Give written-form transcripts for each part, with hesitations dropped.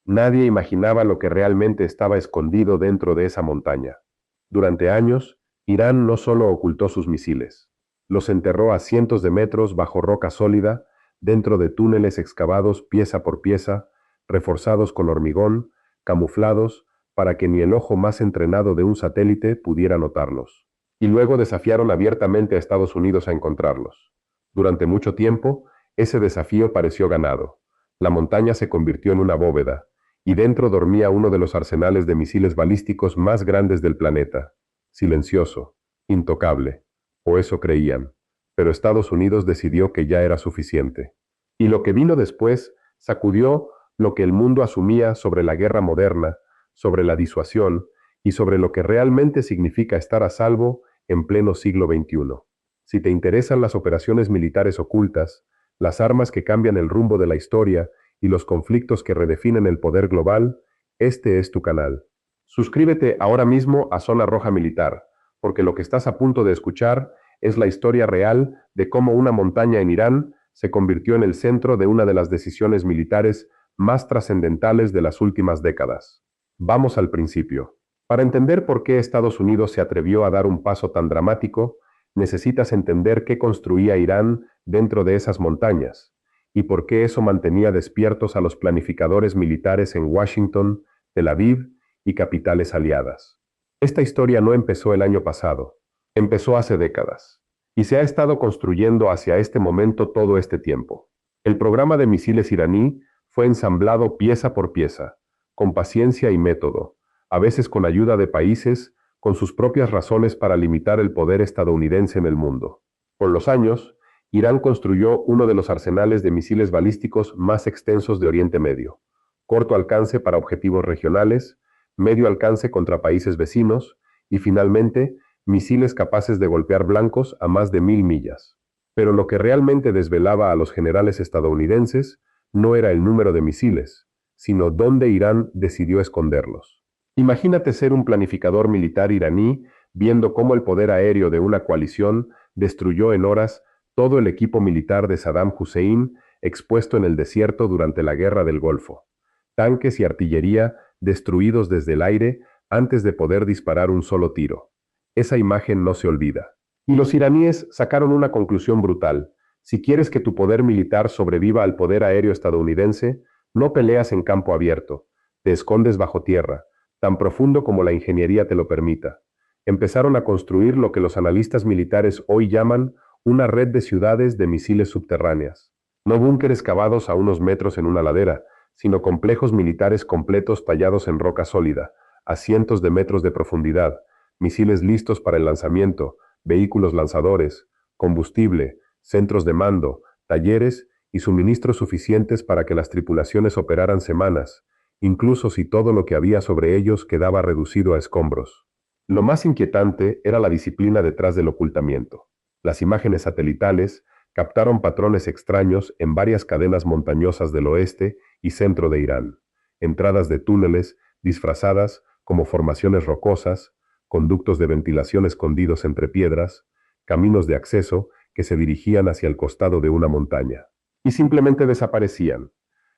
Nadie imaginaba lo que realmente estaba escondido dentro de esa montaña. Durante años, Irán no solo ocultó sus misiles, los enterró a cientos de metros bajo roca sólida, dentro de túneles excavados pieza por pieza, reforzados con hormigón, camuflados, para que ni el ojo más entrenado de un satélite pudiera notarlos. Y luego desafiaron abiertamente a Estados Unidos a encontrarlos. Durante mucho tiempo, ese desafío pareció ganado. La montaña se convirtió en una bóveda, y dentro dormía uno de los arsenales de misiles balísticos más grandes del planeta. Silencioso, intocable, o eso creían, pero Estados Unidos decidió que ya era suficiente. Y lo que vino después sacudió lo que el mundo asumía sobre la guerra moderna, sobre la disuasión y sobre lo que realmente significa estar a salvo en pleno siglo XXI. Si te interesan las operaciones militares ocultas, las armas que cambian el rumbo de la historia y los conflictos que redefinen el poder global, este es tu canal. Suscríbete ahora mismo a Zona Roja Militar, porque lo que estás a punto de escuchar es la historia real de cómo una montaña en Irán se convirtió en el centro de una de las decisiones militares más trascendentales de las últimas décadas. Vamos al principio. Para entender por qué Estados Unidos se atrevió a dar un paso tan dramático, necesitas entender qué construía Irán dentro de esas montañas y por qué eso mantenía despiertos a los planificadores militares en Washington, Tel Aviv y capitales aliadas. Esta historia no empezó el año pasado, empezó hace décadas, y se ha estado construyendo hacia este momento todo este tiempo. El programa de misiles iraní fue ensamblado pieza por pieza, con paciencia y método, a veces con ayuda de países con sus propias razones para limitar el poder estadounidense en el mundo. Con los años, Irán construyó uno de los arsenales de misiles balísticos más extensos de Oriente Medio, corto alcance para objetivos regionales, medio alcance contra países vecinos y finalmente misiles capaces de golpear blancos a más de 1000 millas. Pero lo que realmente desvelaba a los generales estadounidenses no era el número de misiles, sino dónde Irán decidió esconderlos. Imagínate ser un planificador militar iraní viendo cómo el poder aéreo de una coalición destruyó en horas todo el equipo militar de Saddam Hussein expuesto en el desierto durante la Guerra del Golfo. Tanques y artillería destruidos desde el aire antes de poder disparar un solo tiro. Esa imagen no se olvida. Y los iraníes sacaron una conclusión brutal. Si quieres que tu poder militar sobreviva al poder aéreo estadounidense, no peleas en campo abierto, te escondes bajo tierra, tan profundo como la ingeniería te lo permita. Empezaron a construir lo que los analistas militares hoy llaman una red de ciudades de misiles subterráneas. No búnkeres cavados a unos metros en una ladera, sino complejos militares completos tallados en roca sólida, a cientos de metros de profundidad, misiles listos para el lanzamiento, vehículos lanzadores, combustible, centros de mando, talleres y suministros suficientes para que las tripulaciones operaran semanas, incluso si todo lo que había sobre ellos quedaba reducido a escombros. Lo más inquietante era la disciplina detrás del ocultamiento. Las imágenes satelitales captaron patrones extraños en varias cadenas montañosas del oeste y centro de Irán, entradas de túneles disfrazadas como formaciones rocosas, conductos de ventilación escondidos entre piedras, caminos de acceso que se dirigían hacia el costado de una montaña. Y simplemente desaparecían.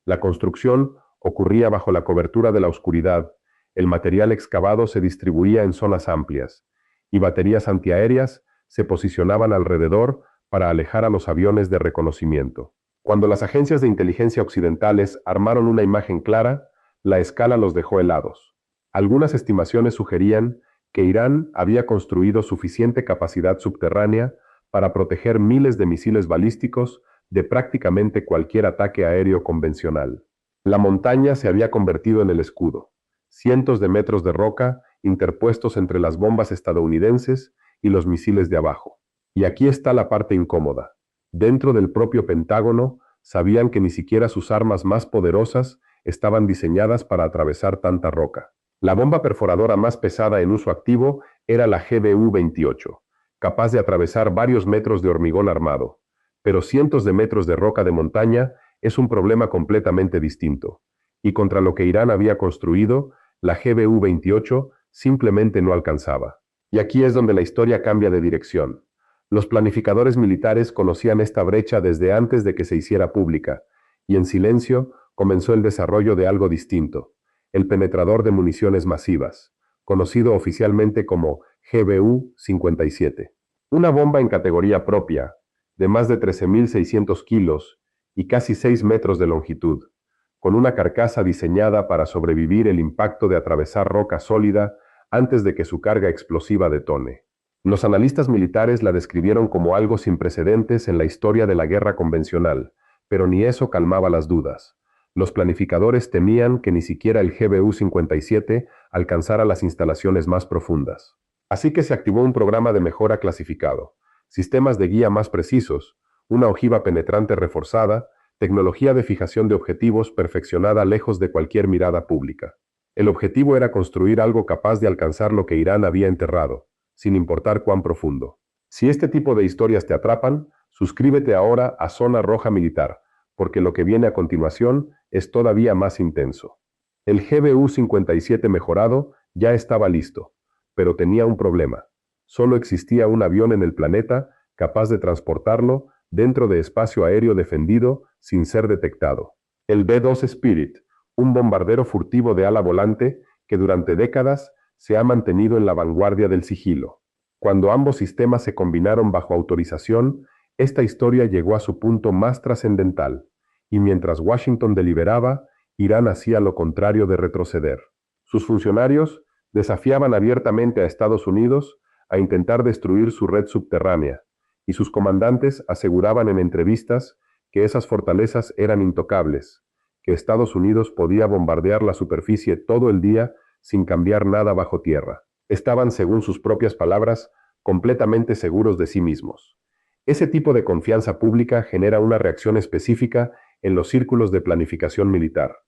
La construcción ocurría bajo la cobertura de la oscuridad, el material excavado se distribuía en zonas amplias, y baterías antiaéreas se posicionaban alrededor para alejar a los aviones de reconocimiento. Cuando las agencias de inteligencia occidentales armaron una imagen clara, la escala los dejó helados. Algunas estimaciones sugerían que Irán había construido suficiente capacidad subterránea para proteger miles de misiles balísticos de prácticamente cualquier ataque aéreo convencional. La montaña se había convertido en el escudo. Cientos de metros de roca interpuestos entre las bombas estadounidenses y los misiles de abajo. Y aquí está la parte incómoda. Dentro del propio Pentágono sabían que ni siquiera sus armas más poderosas estaban diseñadas para atravesar tanta roca. La bomba perforadora más pesada en uso activo era la GBU-28, capaz de atravesar varios metros de hormigón armado. Pero cientos de metros de roca de montaña es un problema completamente distinto. Y contra lo que Irán había construido, la GBU-28 simplemente no alcanzaba. Y aquí es donde la historia cambia de dirección. Los planificadores militares conocían esta brecha desde antes de que se hiciera pública, y en silencio comenzó el desarrollo de algo distinto, el penetrador de municiones masivas, conocido oficialmente como GBU-57. Una bomba en categoría propia, de más de 13.600 kilos y casi 6 metros de longitud, con una carcasa diseñada para sobrevivir el impacto de atravesar roca sólida antes de que su carga explosiva detone. Los analistas militares la describieron como algo sin precedentes en la historia de la guerra convencional, pero ni eso calmaba las dudas. Los planificadores temían que ni siquiera el GBU-57 alcanzara las instalaciones más profundas. Así que se activó un programa de mejora clasificado, sistemas de guía más precisos, una ojiva penetrante reforzada, tecnología de fijación de objetivos perfeccionada lejos de cualquier mirada pública. El objetivo era construir algo capaz de alcanzar lo que Irán había enterrado, sin importar cuán profundo. Si este tipo de historias te atrapan, suscríbete ahora a Zona Roja Militar, porque lo que viene a continuación es todavía más intenso. El GBU-57 mejorado ya estaba listo, pero tenía un problema. Solo existía un avión en el planeta capaz de transportarlo dentro de espacio aéreo defendido sin ser detectado. El B-2 Spirit, un bombardero furtivo de ala volante que durante décadas se ha mantenido en la vanguardia del sigilo. Cuando ambos sistemas se combinaron bajo autorización, esta historia llegó a su punto más trascendental, y mientras Washington deliberaba, Irán hacía lo contrario de retroceder. Sus funcionarios desafiaban abiertamente a Estados Unidos a intentar destruir su red subterránea, y sus comandantes aseguraban en entrevistas que esas fortalezas eran intocables, que Estados Unidos podía bombardear la superficie todo el día sin cambiar nada bajo tierra. Estaban, según sus propias palabras, completamente seguros de sí mismos. Ese tipo de confianza pública genera una reacción específica en los círculos de planificación militar.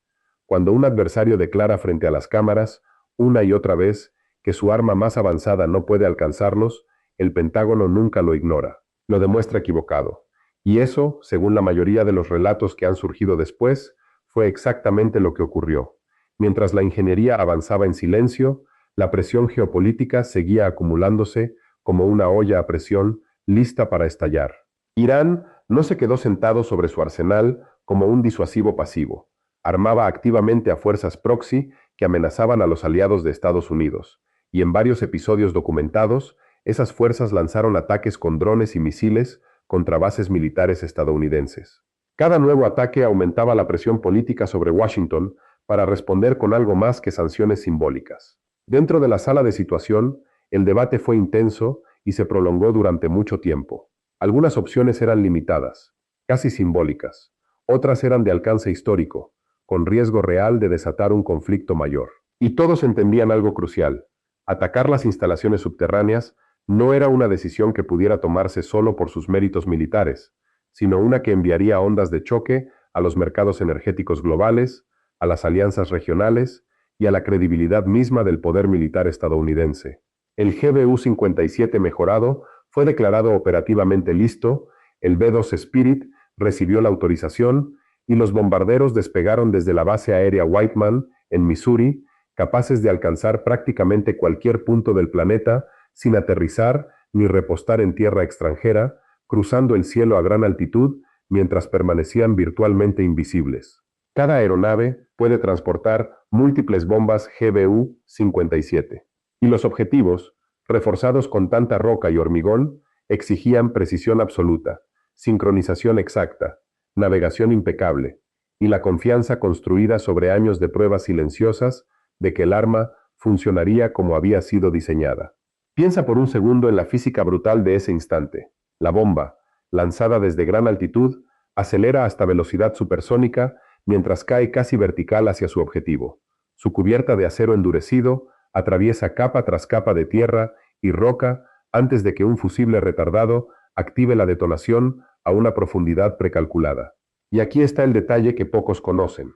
Cuando un adversario declara frente a las cámaras, una y otra vez, que su arma más avanzada no puede alcanzarlos, el Pentágono nunca lo ignora, lo demuestra equivocado. Y eso, según la mayoría de los relatos que han surgido después, fue exactamente lo que ocurrió. Mientras la ingeniería avanzaba en silencio, la presión geopolítica seguía acumulándose como una olla a presión lista para estallar. Irán no se quedó sentado sobre su arsenal como un disuasivo pasivo. Armaba activamente a fuerzas proxy que amenazaban a los aliados de Estados Unidos, y en varios episodios documentados, esas fuerzas lanzaron ataques con drones y misiles contra bases militares estadounidenses. Cada nuevo ataque aumentaba la presión política sobre Washington para responder con algo más que sanciones simbólicas. Dentro de la sala de situación, el debate fue intenso y se prolongó durante mucho tiempo. Algunas opciones eran limitadas, casi simbólicas. Otras eran de alcance histórico, con riesgo real de desatar un conflicto mayor. Y todos entendían algo crucial. Atacar las instalaciones subterráneas no era una decisión que pudiera tomarse solo por sus méritos militares, sino una que enviaría ondas de choque a los mercados energéticos globales, a las alianzas regionales y a la credibilidad misma del poder militar estadounidense. El GBU-57 mejorado fue declarado operativamente listo, el B-2 Spirit recibió la autorización y los bombarderos despegaron desde la base aérea Whiteman, en Missouri, capaces de alcanzar prácticamente cualquier punto del planeta sin aterrizar ni repostar en tierra extranjera, cruzando el cielo a gran altitud mientras permanecían virtualmente invisibles. Cada aeronave puede transportar múltiples bombas GBU-57, y los objetivos, reforzados con tanta roca y hormigón, exigían precisión absoluta, sincronización exacta, navegación impecable, y la confianza construida sobre años de pruebas silenciosas de que el arma funcionaría como había sido diseñada. Piensa por un segundo en la física brutal de ese instante. La bomba, lanzada desde gran altitud, acelera hasta velocidad supersónica mientras cae casi vertical hacia su objetivo. Su cubierta de acero endurecido atraviesa capa tras capa de tierra y roca antes de que un fusible retardado active la detonación a una profundidad precalculada. Y aquí está el detalle que pocos conocen.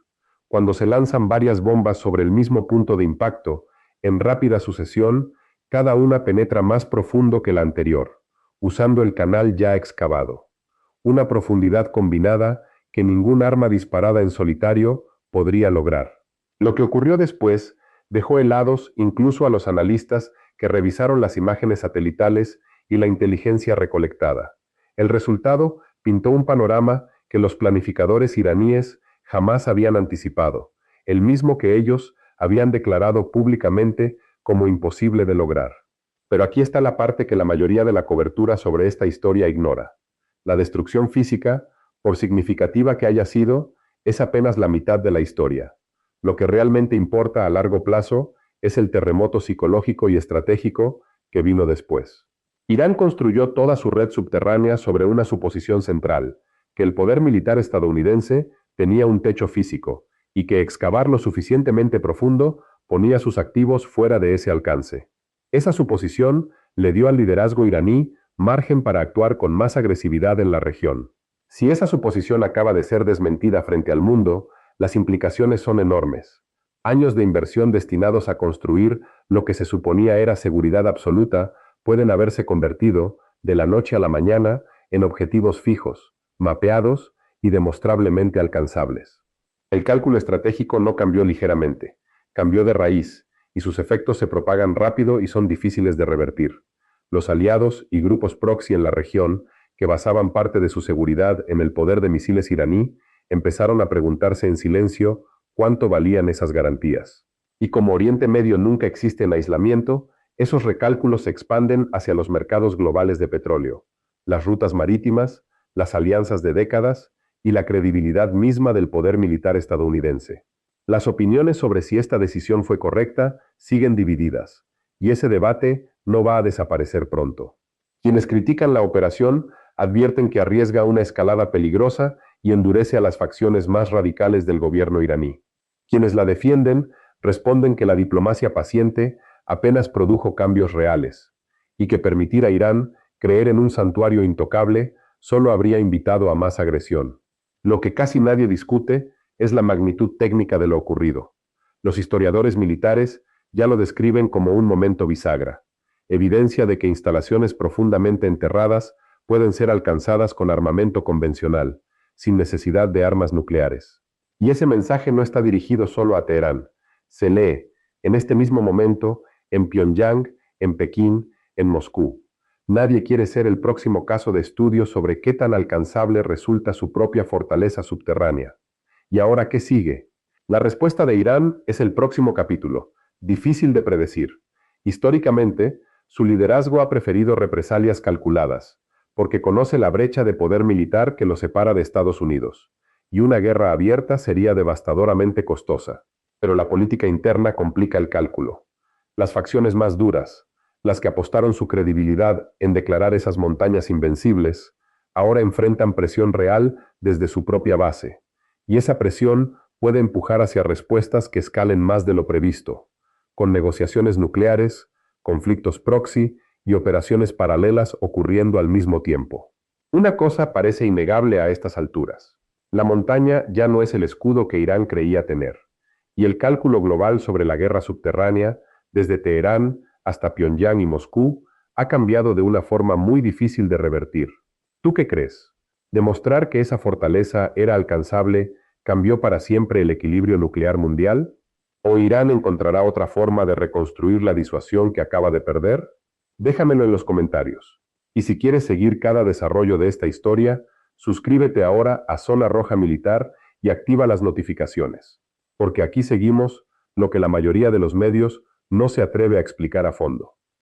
Cuando se lanzan varias bombas sobre el mismo punto de impacto, en rápida sucesión, cada una penetra más profundo que la anterior, usando el canal ya excavado. Una profundidad combinada que ningún arma disparada en solitario podría lograr. Lo que ocurrió después dejó helados incluso a los analistas que revisaron las imágenes satelitales y la inteligencia recolectada. El resultado pintó un panorama que los planificadores iraníes jamás habían anticipado, el mismo que ellos habían declarado públicamente como imposible de lograr. Pero aquí está la parte que la mayoría de la cobertura sobre esta historia ignora. La destrucción física, por significativa que haya sido, es apenas la mitad de la historia. Lo que realmente importa a largo plazo es el terremoto psicológico y estratégico que vino después. Irán construyó toda su red subterránea sobre una suposición central, que el poder militar estadounidense tenía un techo físico, y que excavar lo suficientemente profundo ponía sus activos fuera de ese alcance. Esa suposición le dio al liderazgo iraní margen para actuar con más agresividad en la región. Si esa suposición acaba de ser desmentida frente al mundo, las implicaciones son enormes. Años de inversión destinados a construir lo que se suponía era seguridad absoluta pueden haberse convertido, de la noche a la mañana, en objetivos fijos, mapeados y demostrablemente alcanzables. El cálculo estratégico no cambió ligeramente, cambió de raíz, y sus efectos se propagan rápido y son difíciles de revertir. Los aliados y grupos proxy en la región, que basaban parte de su seguridad en el poder de misiles iraní, empezaron a preguntarse en silencio cuánto valían esas garantías. Y como Oriente Medio nunca existe en aislamiento, esos recálculos se expanden hacia los mercados globales de petróleo, las rutas marítimas, las alianzas de décadas y la credibilidad misma del poder militar estadounidense. Las opiniones sobre si esta decisión fue correcta siguen divididas, y ese debate no va a desaparecer pronto. Quienes critican la operación advierten que arriesga una escalada peligrosa y endurece a las facciones más radicales del gobierno iraní. Quienes la defienden responden que la diplomacia paciente apenas produjo cambios reales, y que permitir a Irán creer en un santuario intocable solo habría invitado a más agresión. Lo que casi nadie discute es la magnitud técnica de lo ocurrido. Los historiadores militares ya lo describen como un momento bisagra, evidencia de que instalaciones profundamente enterradas pueden ser alcanzadas con armamento convencional, sin necesidad de armas nucleares. Y ese mensaje no está dirigido solo a Teherán. Se lee, en este mismo momento, en Pyongyang, en Pekín, en Moscú. Nadie quiere ser el próximo caso de estudio sobre qué tan alcanzable resulta su propia fortaleza subterránea. ¿Y ahora qué sigue? La respuesta de Irán es el próximo capítulo, difícil de predecir. Históricamente, su liderazgo ha preferido represalias calculadas, porque conoce la brecha de poder militar que lo separa de Estados Unidos, y una guerra abierta sería devastadoramente costosa. Pero la política interna complica el cálculo. Las facciones más duras, las que apostaron su credibilidad en declarar esas montañas invencibles, ahora enfrentan presión real desde su propia base, y esa presión puede empujar hacia respuestas que escalen más de lo previsto, con negociaciones nucleares, conflictos proxy y operaciones paralelas ocurriendo al mismo tiempo. Una cosa parece innegable a estas alturas. La montaña ya no es el escudo que Irán creía tener, y el cálculo global sobre la guerra subterránea, desde Teherán hasta Pyongyang y Moscú, ha cambiado de una forma muy difícil de revertir. ¿Tú qué crees? ¿Demostrar que esa fortaleza era alcanzable cambió para siempre el equilibrio nuclear mundial? ¿O Irán encontrará otra forma de reconstruir la disuasión que acaba de perder? Déjamelo en los comentarios. Y si quieres seguir cada desarrollo de esta historia, suscríbete ahora a Zona Roja Militar y activa las notificaciones, porque aquí seguimos lo que la mayoría de los medios no se atreve a explicar a fondo.